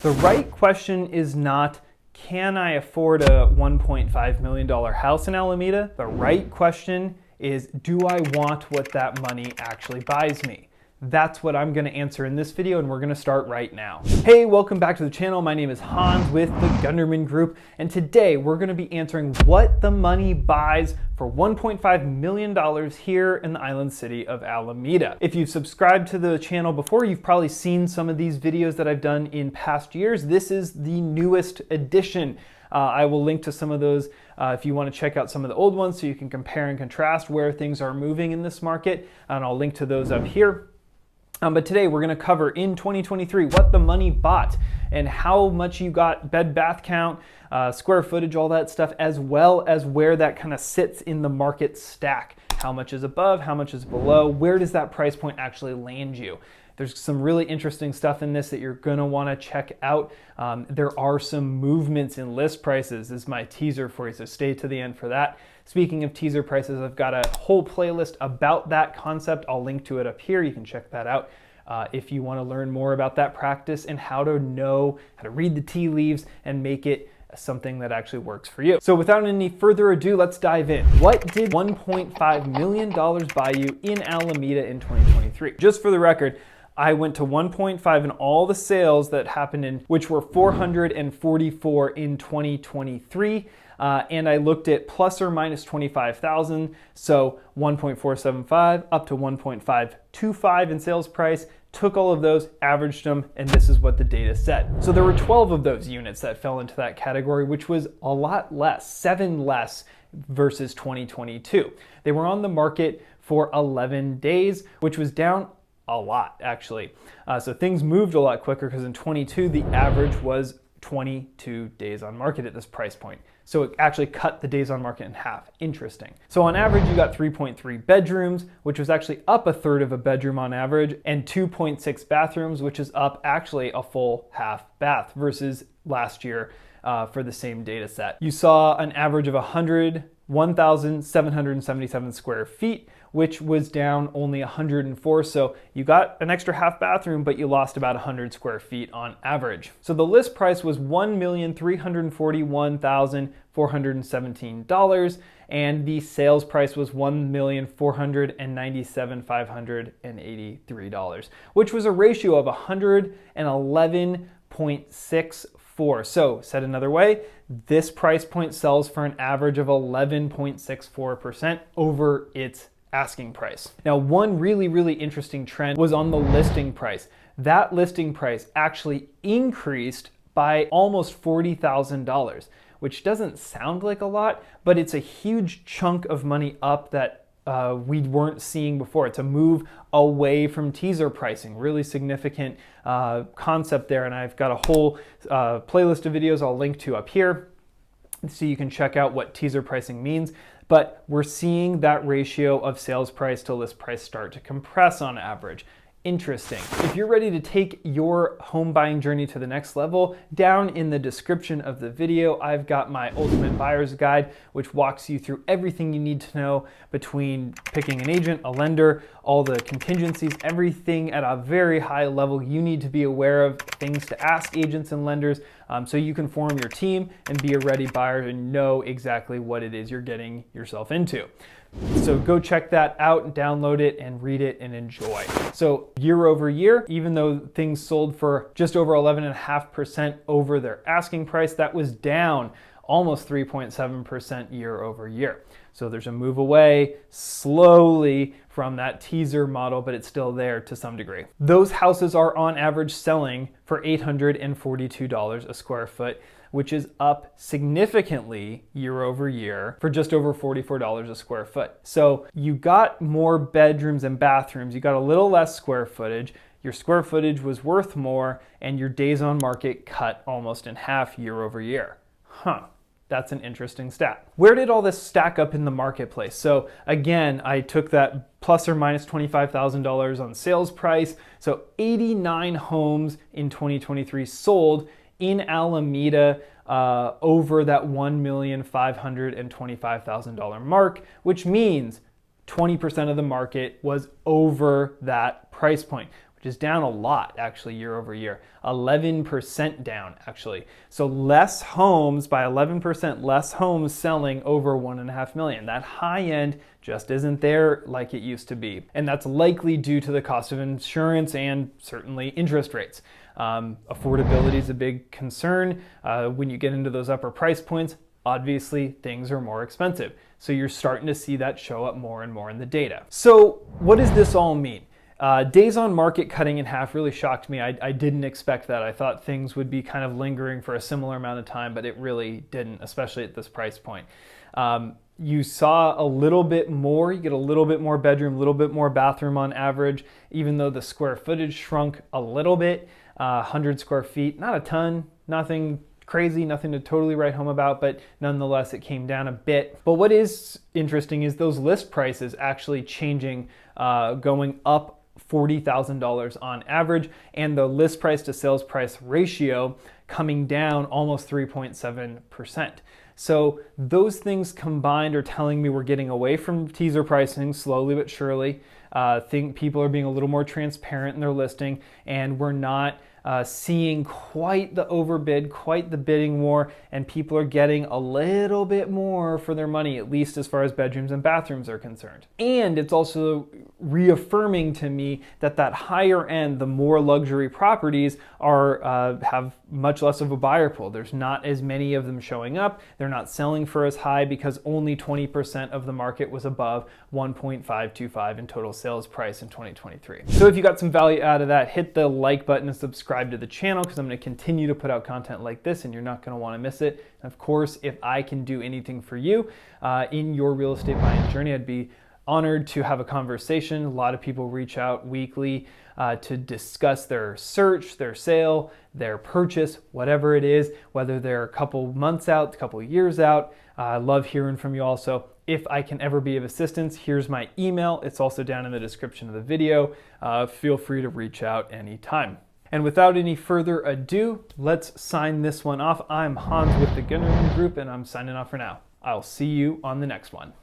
The right question is not, can I afford a $1.5 million house in Alameda? The right question is, do I want what that money actually buys me? That's what I'm gonna answer in this video, and we're gonna start right now. Hey, welcome back to the channel. My name is Hans with the Gunderman Group, and today we're gonna be answering what the money buys for $1.5 million here in the island city of Alameda. If you've subscribed to the channel before, you've probably seen some of these videos that I've done in past years. This is the newest edition. I will link to some of those if you want to check out some of the old ones so you can compare and contrast where things are moving in this market, and I'll link to those up here. But today we're going to cover in 2023 what the money bought and how much you got, bed bath count, square footage, all that stuff, as well as where that kind of sits in the market stack. How much is above, how much is below, where does that price point actually land you? There's some really interesting stuff in this that you're gonna wanna check out. There are some movements in list prices. This is my teaser for you, so stay to the end for that. Speaking of teaser prices, I've got a whole playlist about that concept. I'll link to it up here. You can check that out if you wanna learn more about that practice and how to know, how to read the tea leaves and make it something that actually works for you. So without any further ado, let's dive in. What did $1.5 million buy you in Alameda in 2023? Just for the record, I went to 1.5 in all the sales that happened in, which were 444 in 2023. And I looked at plus or minus 25,000. So 1.475 up to 1.525 in sales price. Took all of those, averaged them, and this is what the data said. So there were 12 of those units that fell into that category, which was a lot less, 7 less versus 2022. They were on the market for 11 days, which was down a lot, actually. So things moved a lot quicker because in 22, the average was 22 days on market at this price point. So it actually cut the days on market in half. Interesting. So on average, you got 3.3 bedrooms, which was actually up a third of a bedroom on average, and 2.6 bathrooms, which is up actually a full half bath versus last year for the same data set. You saw an average of 1,777 square feet, which was down only 104. So you got an extra half bathroom, but you lost about 100 square feet on average. So the list price was $1,341,417, and the sales price was $1,497,583, which was a ratio of 111.64. So said another way, this price point sells for an average of 11.64% over its asking price. Now, one really interesting trend was on the listing price. That listing price actually increased by almost $40,000, which doesn't sound like a lot, but it's a huge chunk of money up that we weren't seeing before. It's a move away from teaser pricing, really significant concept there. And I've got a whole playlist of videos I'll link to up here so you can check out what teaser pricing means. But we're seeing that ratio of sales price to list price start to compress on average. Interesting. If you're ready to take your home buying journey to the next level, down in the description of the video, I've got my Ultimate Buyer's Guide, which walks you through everything you need to know between picking an agent, a lender, all the contingencies, everything at a very high level you need to be aware of, things to ask agents and lenders, so you can form your team and be a ready buyer and know exactly what it is you're getting yourself into. So go check that out, download it, and read it and enjoy. So year over year, even though things sold for just over 11.5% over their asking price, that was down almost 3.7% year over year. So there's a move away slowly from that teaser model, but it's still there to some degree. Those houses are on average selling for $842 a square foot, which is up significantly year over year for just over $44 a square foot. So you got more bedrooms and bathrooms, you got a little less square footage, your square footage was worth more, and your days on market cut almost in half year over year. That's an interesting stat. Where did all this stack up in the marketplace? So again, I took that plus or minus $25,000 on sales price. So 89 homes in 2023 sold in Alameda over that $1,525,000 mark, which means 20% of the market was over that price point, which is down a lot actually year over year, 11% down actually. So less homes, by 11% less homes selling over 1.5 million. That high end just isn't there like it used to be. And that's likely due to the cost of insurance and certainly interest rates. Affordability is a big concern. When you get into those upper price points, obviously things are more expensive. So you're starting to see that show up more and more in the data. So what does this all mean? Days on market cutting in half really shocked me. I didn't expect that. I thought things would be kind of lingering for a similar amount of time, but it really didn't, especially at this price point. You saw a little bit more, you get a little bit more bedroom, a little bit more bathroom on average, even though the square footage shrunk a little bit, 100 square feet, not a ton, nothing crazy, nothing to totally write home about, but nonetheless it came down a bit. But what is interesting is those list prices actually changing, going up $40,000 on average, and the list price to sales price ratio coming down almost 3.7%. So those things combined are telling me we're getting away from teaser pricing slowly but surely. Think people are being a little more transparent in their listing, and we're not seeing quite the overbid, quite the bidding war, and people are getting a little bit more for their money, at least as far as bedrooms and bathrooms are concerned. And it's also reaffirming to me that that higher end, the more luxury properties are have much less of a buyer pool. There's not as many of them showing up. They're not selling for as high because only 20% of the market was above 1.525 in total sales price in 2023. So if you got some value out of that, hit the like button and subscribe to the channel, because I'm going to continue to put out content like this and you're not going to want to miss it. And of course, if I can do anything for you in your real estate buying journey, I'd be honored to have a conversation. A lot of people reach out weekly to discuss their search, their sale, their purchase, whatever it is, whether they're a couple months out, a couple years out. I love hearing from you also. If I can ever be of assistance, here's my email. It's also down in the description of the video. Feel free to reach out anytime. And without any further ado, let's sign this one off. I'm Hans with the Gunderman Group, and I'm signing off for now. I'll see you on the next one.